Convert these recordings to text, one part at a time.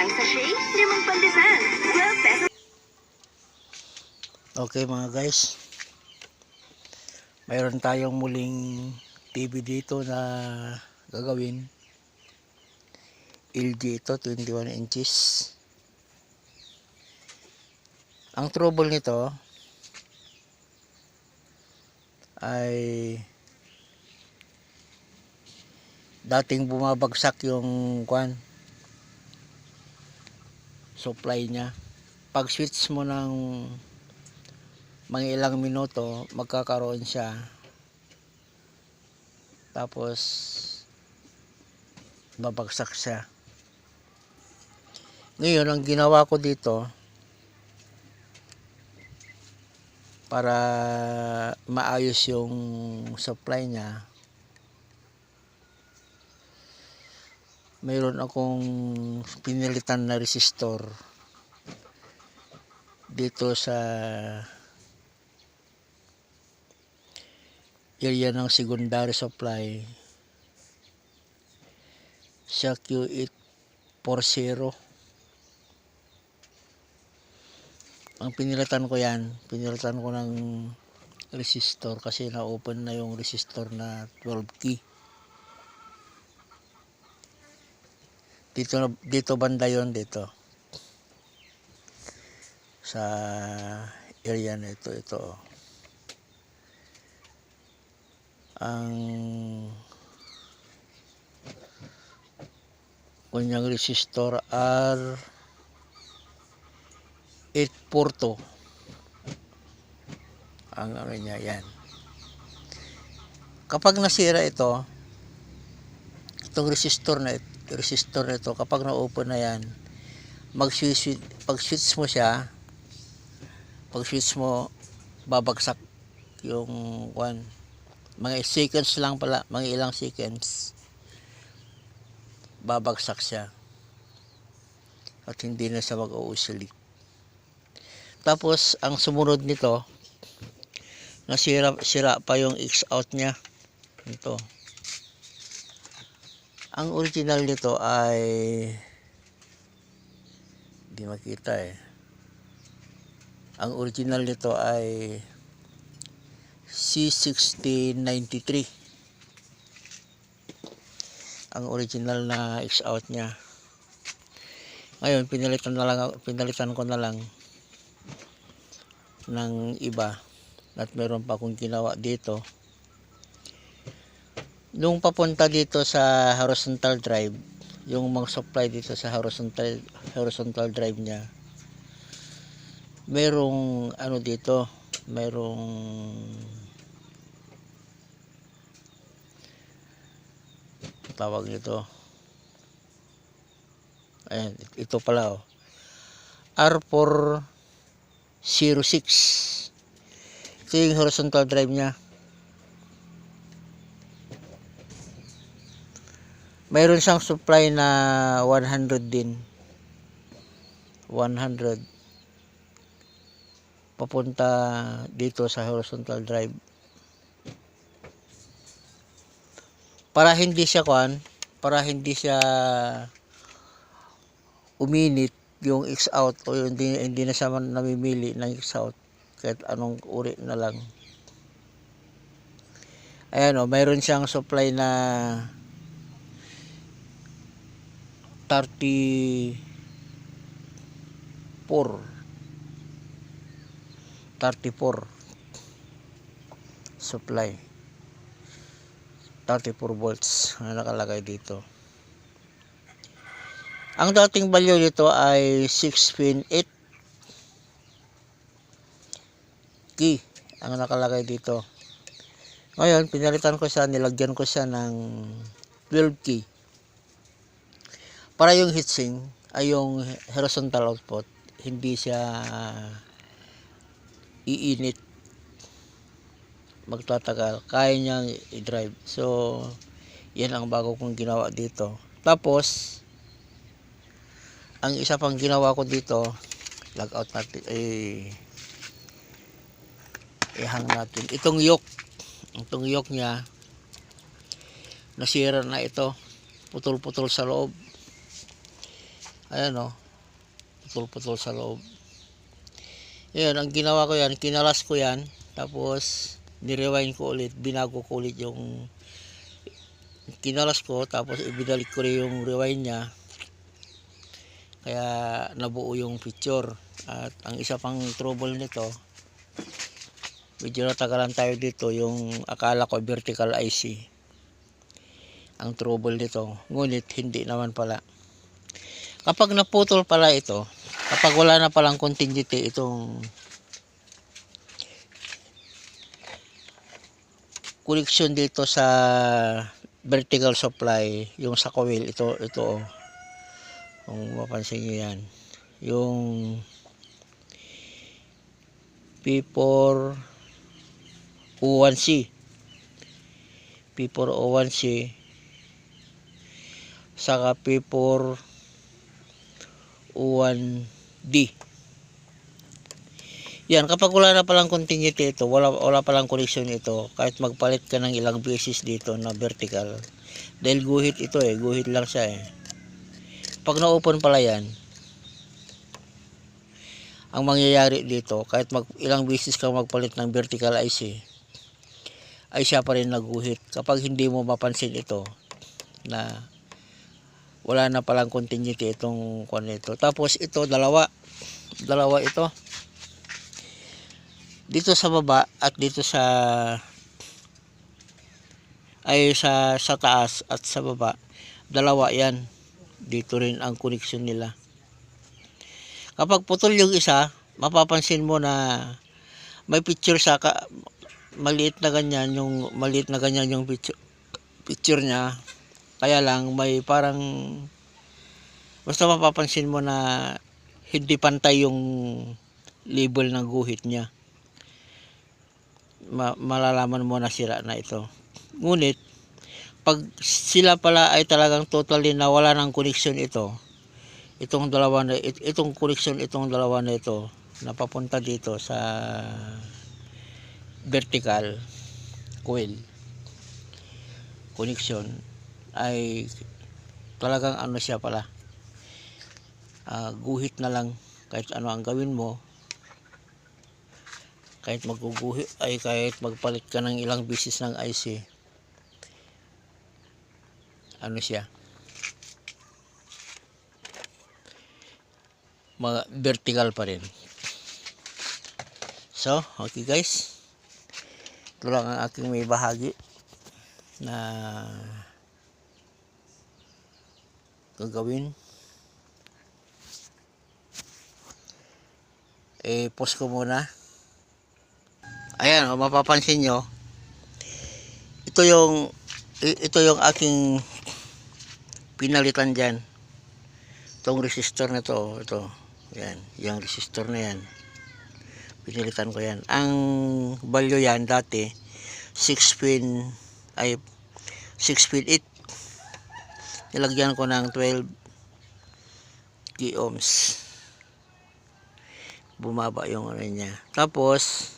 Isang sachet, 5 pandesal. 12 pesos. Okay mga guys, mayroon tayong muling TV dito na gagawin. LG ito, 21 inches. Ang trouble nito ay dating bumabagsak yung supply niya. Pag switch mo ng mga ilang minuto, magkakaroon siya. Tapos babagsak siya. Ngayon, ang ginawa ko dito para maayos yung supply niya, mayroon akong pinilitan na resistor dito sa area ng secondary supply sa Q840. Ang pinilitan ko ng resistor kasi na-open na yung resistor na 12 key. Dito banda yon, dito sa area na ito. Ang kunyang resistor R842 ang ano niya, yan. Kapag nasira itong resistor na ito, kapag na-open na yan, pag switch mo, babagsak yung mga seconds lang pala, mga ilang seconds, babagsak siya at hindi na siya mag-uusulit. Tapos ang sumunod nito, sira pa yung X-out niya. Ito, ang original nito ay hindi makita ang original nito ay C6093 ang original na X-out niya. Ngayon pinalitan ko na lang ng iba at meron pa akong ginawa dito. Nung papunta dito sa horizontal drive, yung mga supply dito sa horizontal drive niya, merong dito, merong tawag nito, ayan, ito pala R406. Ito yung horizontal drive niya. Mayroon siyang supply na 100 din, 100 papunta dito sa horizontal drive. Para hindi siya uminit yung X-out, o hindi na siya namimili ng X-out kahit anong uri na lang. Ayan mayroon siyang supply na 34 supply, 34 volts na nakalagay dito. Ang dating value nito ay 6.8 key ang nakalagay dito. Ngayon pinalitan ko siya, nilagyan ko siya ng 12 key para yung heatsink ay yung horizontal output hindi siya iinit, magtatagal, kaya niyang i-drive. So yan ang bago kong ginawa dito. Tapos ang isa pang ginawa ko dito, log out natin, ihang natin itong yoke niya, nasira na ito, putol-putol sa loob. Ayan o, putol-putol sa loob. Yun, ang ginawa ko yan, kinalas ko yan, tapos nirewind ko ulit, binago ko ulit yung kinalas ko, tapos ibinalik ko rin yung rewind niya, kaya nabuo yung picture. At ang isa pang trouble nito, medyo natagalan tayo dito, yung akala ko vertical IC ang trouble nito, ngunit hindi naman pala. Kapag naputol pala ito, kapag wala na palang continuity itong connection dito sa vertical supply, yung sa coil, ito oh, kung mapansin nyo yan, yung P4O1C P4O1C saka P4O1D. Yan, kapag wala na palang continuity ito, wala palang connection ito, kahit magpalit ka ng ilang beses dito na vertical, dahil guhit ito guhit lang siya pag na-open pala yan, ang mangyayari dito, kahit ilang beses kang magpalit ng vertical IC, ay siya pa rin naguhit kapag hindi mo mapansin ito na wala na palang continuity itong kwan nito. Tapos ito, dalawa ito, dito sa baba at dito sa taas at sa baba, dalawa yan, dito rin ang connection nila. Kapag putol yung isa, mapapansin mo na may picture sa maliit na ganyan yung picture niya. Kaya lang may parang, basta mapapansin mo na hindi pantay yung label ng guhit niya. Malalaman mo na sira na ito. Ngunit pag sila pala ay talagang totally nawala ng connection itong connection itong dalawa na ito na papunta dito sa vertical coil connection, ay talagang ano siya pala, guhit na lang. Kahit ano ang gawin mo, kahit kahit magpalit ka ng ilang beses ng IC, ano siya, vertical pa rin. So, okay guys, ito lang ang aking may bahagi na gagawin. Pause ko muna. Ayan, mapapansin nyo, ito yung aking pinalitan dyan, itong resistor na to, yan, yung resistor na yan, pinilitan ko yan. Ang value yan dati 6 pin 8, nilagyan ko ng 12 ohms, bumaba yung ano niya. Tapos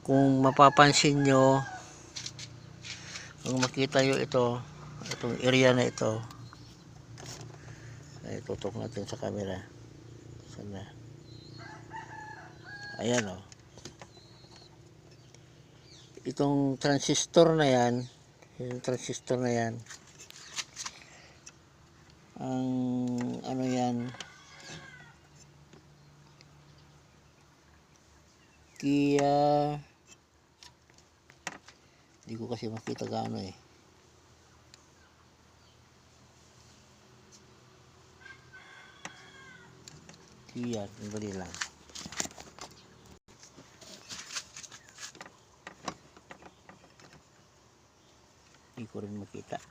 kung mapapansin nyo, kung makita nyo itong area na ito, ay tutok natin sa camera. Sana. Ayan o. Itong transistor na yan, ang ano yan, Kia, hindi ko kasi makita gaano Kia, dali lang. Hindi ko rin makita.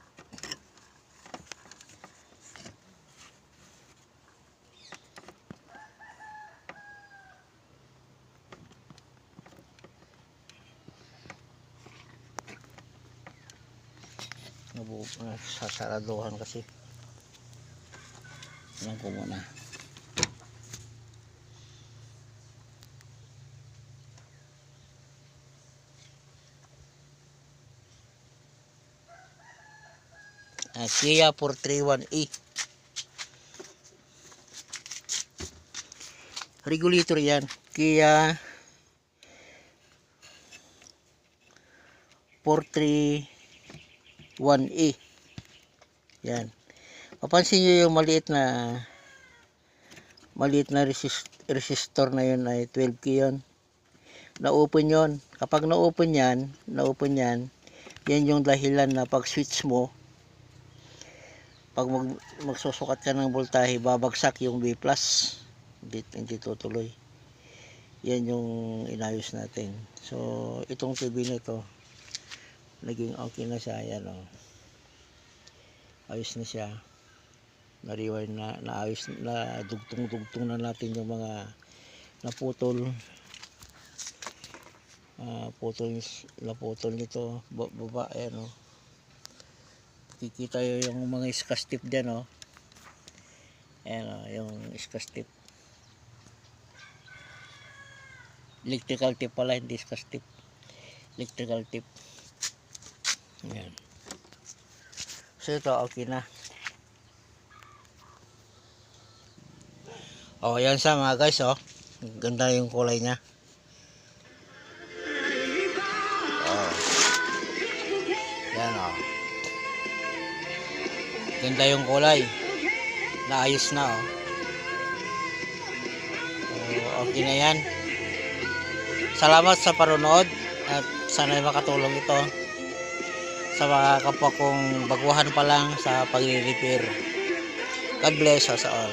Sasaraduhan kasi. Ayan ko muna. Kia 431E. Regulator yan. Kia 431E. Yan. Mapansin nyo yung maliit na resistor na yun ay 12K yun. Na-open yun. Kapag na-open yan, yan yung dahilan na pag switch mo, pag magsusukat ka ng voltahe, babagsak yung B+. Hindi tutuloy. Yan yung inayos natin. So, itong TV nito, naging okay na siya. Yan, oh. Ayos na siya. Na-rewind na, naayos na, dugtong na natin yung mga naputol. Naputol nito. Baba, ayan, oh. Kikita yung mga iskas tip dyan, oh. Ayan, oh, yung iskas tip. Electrical tip pala, hindi iskas tip. Electrical tip. Ayan. So ito, okay na. Oh, yan siya mga guys, oh. Ganda yung kulay niya. Oh. Yan, oh. Ganda yung kulay. Naayos na, oh. Oh, okay na yan. Salamat sa panonood at sana makatulong ito sa mga kapwa kong baguhan pa lang sa pagre-repair. God bless us all.